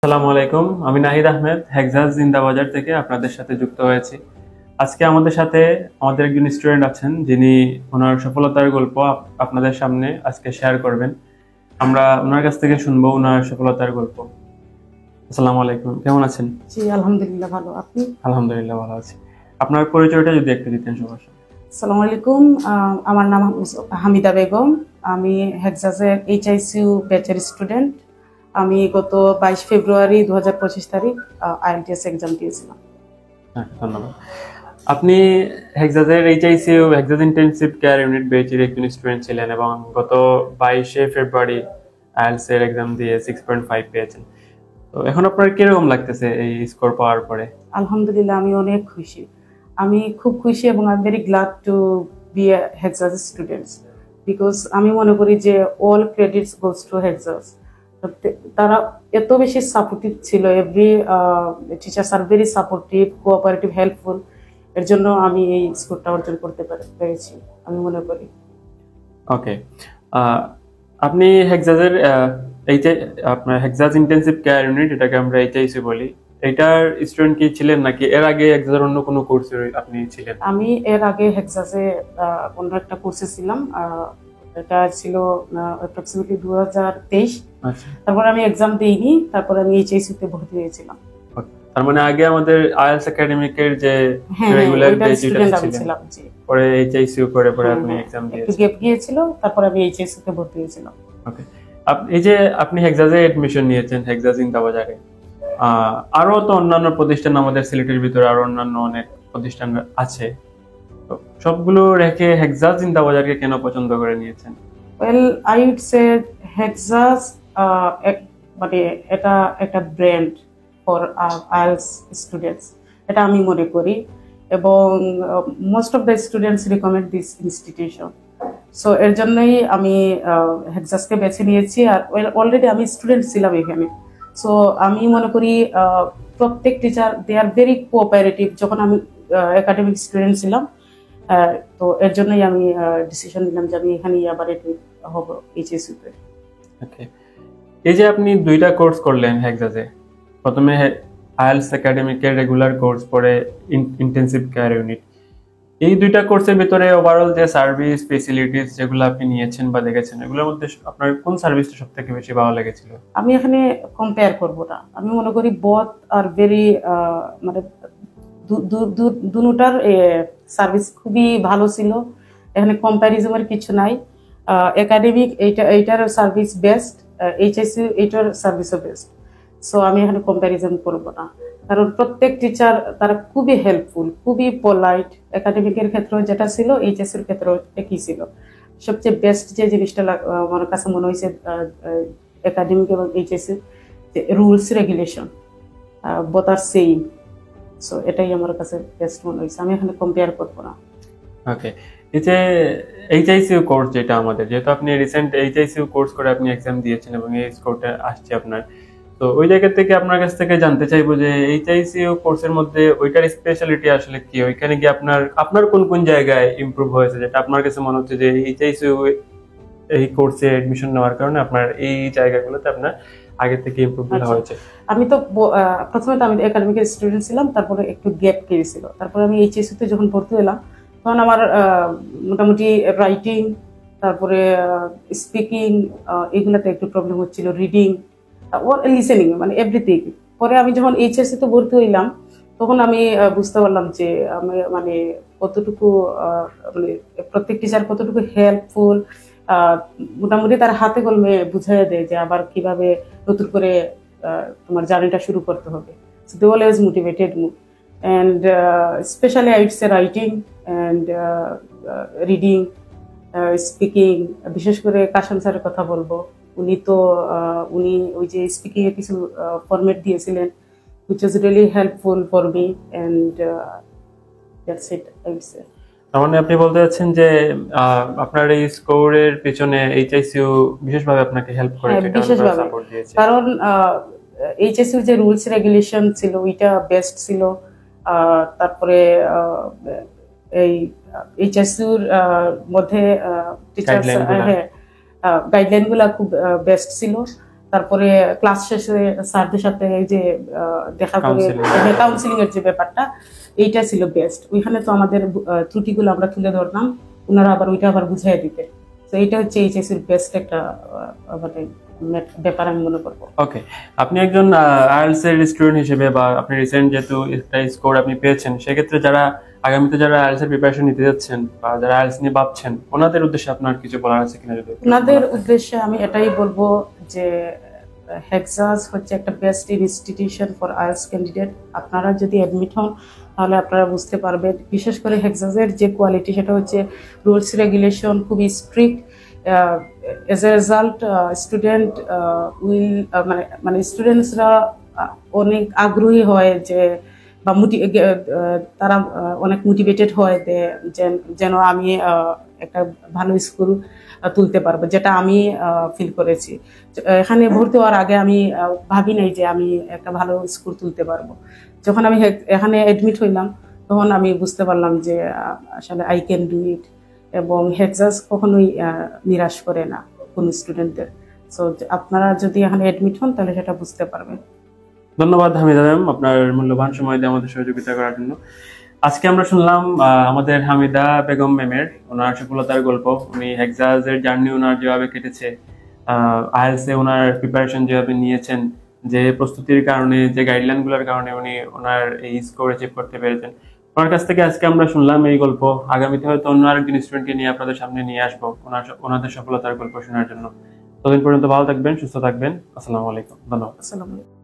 আসসালামু আলাইকুম, আমি নাহিদ আহমেদ হেক্সাস জিন্দাবাজার থেকে আপনাদের সাথে যুক্ত হয়েছি। আজকে আমাদের সাথে আমাদের একজন স্টুডেন্ট আছেন যিনি ওনার সফলতার গল্প আপনাদের সামনে আজকে শেয়ার করবেন। আমরা ওনার কাছ থেকে শুনবো ওনার সফলতার গল্প। আসসালামু আলাইকুম, কেমন আছেন? জি আলহামদুলিল্লাহ ভালো। আপনি? আলহামদুলিল্লাহ ভালো আছি। আপনার পরিচয়টা যদি একটু দিতেন সবার সামনে। আসসালামু আলাইকুম, আমার নাম হামিদা বেগম। আমি হেক্সাসের এইচআইসিউ ব্যাচের স্টুডেন্ট। আমি গত 22 ফেব্রুয়ারি 2025 তারিখ আইএলটিএস এক্সাম দিয়েছিলাম। হ্যাঁ, ধন্যবাদ। আপনি হেক্সাসের এইচআইসিউ হেক্সাস ইন্টেনসিভ কেয়ার ইউনিট ব্যাচের একজন স্টুডেন্ট ছিলেন এবং গত 22 ফেব্রুয়ারি আইএলটিএস এর এক্সাম দিয়ে 6.5 পেয়েছেন। তো এখন আপনার কিরকম লাগতেছে এই স্কোর পাওয়ার পরে? আলহামদুলিল্লাহ, আমি অনেক খুশি। আমি খুব খুশি এবং I am very glad to be a Hexas students because আমি মনে করি যে all credits goes to Hexas. তারা এত বেশি সাপোর্টিভ ছিল, every teachers are very supportive, cooperative, helpful. এর জন্য আমি এই স্কোরটা অর্জন করতে পেরেছি আমি মনে করি। ওকে, আপনি হেক্সাসের আপনার হেক্সাস ইন্টেনসিভ কেয়ার ইউনিট, এটাকে আমরা এইচআইসি বলি, এটার স্টুডেন্ট কি ছিলেন নাকি এর আগে হেক্সাসের অন্য কোনো কোর্সে আপনি ছিলেন? আমি এর আগে হেক্সাসে অন্য একটা কোর্সে ছিলাম। এটা ছিল অ্যাপ্রক্সিমেটলি 2023। তারপর আমি এক্সাম দিইনি, তারপর আমি এইচএসসি তে ভর্তি হয়েছিলাম। তার মানে আগে আমাদের আইএলটিএস একাডেমিকের যে রেগুলার বেস ছিলাম, জি। পরে এইচএসসি করে পরে আপনি এক্সাম দিয়েছেন, গ্যাপ গিয়েছিল, তারপর আমি এইচএসসি তে ভর্তি হয়েছিলাম। ওকে, এই যে আপনি হেক্সাসে এডমিশন নিয়েছেন হেক্সাস জিন্দাবাজারে, আরো তো অন্যান্য প্রতিষ্ঠান আমাদের সিলেটের ভিতরে আরো অন্যান্য অনেক প্রতিষ্ঠান আছে, তো সবগুলো রেখে হেক্সাস জিন্দাবাজারকে কেন পছন্দ করে নিয়েছেন? ওয়েল, আই উড সে হেক্সাস মানে এটা একটা ব্র্যান্ড ফর আইএলটিএস স্টুডেন্টস, এটা আমি মনে করি। এবং most of the students recommend this institution. So এর জন্যই আমি হেক্সাসকে বেছে নিয়েছি। আর অলরেডি আমি স্টুডেন্ট ছিলাম এখানে। সো আমি মনে করি প্রত্যেক teacher they are very cooperative যখন আমি একাডেমিক স্টুডেন্ট ছিলাম। তো এর জন্যই আমি ডিসিশন নিলাম যে আমি এখানেই আবার এডমিট হব এইচএসসি তে। ওকে, এই যে আপনি দুইটা কোর্স করলেন হেক্সাসে, প্রথমে আইএলটিএস একাডেমিকের রেগুলার কোর্স, পরে ইন্টেনসিভ কেয়ার ইউনিট, এই দুইটা কোর্সের ভিতরে ওভারঅল যে সার্ভিস ফেসিলিটিস যেগুলো আপনি নিয়েছেন বা দেখেছেন, এগুলোর মধ্যে আপনার কোন সার্ভিসটা সবথেকে বেশি ভালো লেগেছিল? আমি এখানে কম্পেয়ার করব না, আমি মনে করি বোথ আর ভেরি, মানে দুটার সার্ভিস খুবই ভালো ছিল। এখানে কম্প্যারিজনের কিছু নাই। একাডেমিক এইটার সার্ভিস বেস্ট, এইচএসসি এইটার সার্ভিসও বেস্ট। সো আমি এখানে কম্প্যারিজন করব না, কারণ প্রত্যেক টিচার তারা খুবই হেল্পফুল, খুবই পোলাইট। একাডেমিকের ক্ষেত্রেও যেটা ছিল এইচএসসির ক্ষেত্রেও একই ছিল। সবচেয়ে বেস্ট যে জিনিসটা আমার কাছে মনে হয়েছে একাডেমিক এবং এইচএসসি, রুলস রেগুলেশন বোথ আর সেম। সো এটাই আমার কাছে বেস্ট মনে হয়েছে, আমি এখানে কম্পেয়ার করবো না। ওকে, এই যে এইচআইসিউ কোর্স যেটা আমাদের, যেহেতু আপনি রিসেন্ট এইচআইসিউ কোর্স করে আপনি এক্সাম দিয়েছেন এবং এই স্কোরটা আসছে আপনার, তো ওই জায়গা থেকে আপনার কাছ থেকে জানতে চাইবো যে এইচআইসিউ কোর্সের মধ্যে ওইটার স্পেশালিটি আসলে কি, ওইখানে গিয়ে আপনার কোন কোন জায়গায় ইমপ্রুভ হয়েছে যেটা আপনার কাছে মনে হচ্ছে যে এইচআইসিউ এই কোর্সে এডমিশন নেওয়ার কারণে আপনার এই জায়গাগুলোতে আপনার আগে থেকে ইমপ্রুভমেন্ট হয়েছে? আমি তো প্রথমে তো আমি একাডেমিকের স্টুডেন্ট ছিলাম, তারপরে একটু গ্যাপ গিয়েছিল, তারপরে আমি এইচএসসি তে যখন ভর্তি হলাম তখন আমার মোটামুটি রাইটিং, তারপরে স্পিকিং, এগুলাতে একটু প্রবলেম হচ্ছিল, রিডিং, লিসেনিং, মানে এভরিথিং। পরে আমি যখন এইচএসসি তে ভর্তি হইলাম তখন আমি বুঝতে পারলাম যে আমি মানে কতটুকু মানে প্রত্যেক টিচার কতটুকু হেল্পফুল, মোটামুটি তার হাতে কলমে বুঝাই দেয় যে আবার কিভাবে নতুন করে তোমার জার্নিটা শুরু করতে হবে। So they always motivated me, and specially I would say writing and reading, speaking. বিশেষ করে কাশাম স্যারের কথা বলবো, উনি ওই যে স্পিকিং এর কিছু ফরম্যাট দিয়েছিলেন, which was really helpful for me, and that's it, I would say. তার মানে আপনি বলতে চাচ্ছেন যে আপনার এই স্কোরের পিছনে এইচআইসিউ বিশেষভাবে আপনাকে হেল্প করেছে, সাপোর্ট দিয়েছে, কারণ এইচএসইউ যে রুলস রেগুলেশন ছিল ওইটা বেস্ট ছিল। তারপরে এই এইচএসইউর মধ্যে টিচার্স গাইডলাইনগুলো খুব বেস্ট ছিল। তারপরে ক্লাস শেষে স্যারদের সাথে এই যে দেখা করে কাউন্সিলিং এর যে ব্যাপারটা, এইটা ছিল বেস্ট। ওইখানে তো আমাদের ত্রুটিগুলো আমরা তুলে ধরলাম, ওনারা আবার ওইটা আবার বুঝিয়ে দিতে। তো এইটা হচ্ছে এইচএসসির বেস্ট একটা মানে ব্যাপার আমি মনে করবো। ওকে, আপনি একজন আইএলটিএস এর স্টুডেন্ট হিসেবে বা আপনি রিসেন্ট যেহেতু একটা স্কোর আপনি পেয়েছেন, সেক্ষেত্রে যারা আগামীতে যারা আইএলটিএস এর প্রিপারেশন নিতে যাচ্ছেন বা যারা আইএলটিএস নিয়ে ভাবছেন, ওনাদের উদ্দেশ্যে আপনার কিছু বলার আছে কিনা? যদি ওনাদের উদ্দেশ্যে আমি এটাই বলবো যে হেক্সাস হচ্ছে একটা best institution for IELTS candidate. আপনারা যদি অ্যাডমিট হন তাহলে আপনারা বুঝতে পারবেন, বিশেষ করে হেক্সাসের যে কোয়ালিটি সেটা হচ্ছে রুলস রেগুলেশন খুবই strict. As a result student will মানে স্টুডেন্টসরা অনেক আগ্রহী হয় যে বা তারা অনেক মোটিভেটেড হয় যেন আমি একটা ভালো স্কুল তুলতে পারবো, যেটা আমি ফিল করেছি। এখানে ভর্তি হওয়ার আগে আমি ভাবি নাই যে আমি একটা ভালো স্কুল তুলতে পারবো। যখন আমি এখানে অ্যাডমিট হইলাম তখন আমি বুঝতে পারলাম যে আসলে আই ক্যান ডু ইট, এবং হেক্সাস কখনোই নিরাশ করে না কোন স্টুডেন্টদের। সো আপনারা যদি এখানে অ্যাডমিট হন তাহলে সেটা বুঝতে পারবেন। ধন্যবাদ হামিদা ম্যাম, আপনার মূল্যবান সময় দিয়ে আমাদের সহযোগিতা করার জন্য। আজকে আমরা শুনলাম আমাদের হামিদা বেগম ম্যামের ওনার সফলতার গল্প। উনি হেক্সাসের জার্নি ওনার যেভাবে কেটেছে, আইএলটিএস এ ওনার প্রিপারেশন যেভাবে নিয়েছেন, যে প্রস্তুতির কারণে, যে গাইডলাইনগুলোর কারণে উনি ওনার এই স্কোর অ্যাচিভ করতে পেরেছেন। ওনার কাছ থেকে আজকে আমরা শুনলাম এই গল্প। আগামীতে হয়তো অন্য আরেকজন স্টুডেন্টকে নিয়ে আপনাদের সামনে নিয়ে আসবো ওনাদের সফলতার গল্প শোনার জন্য। ততদিন পর্যন্ত ভালো থাকবেন, সুস্থ থাকবেন। আসসালামু আলাইকুম, ধন্যবাদ। আসসালামু আলাইকুম।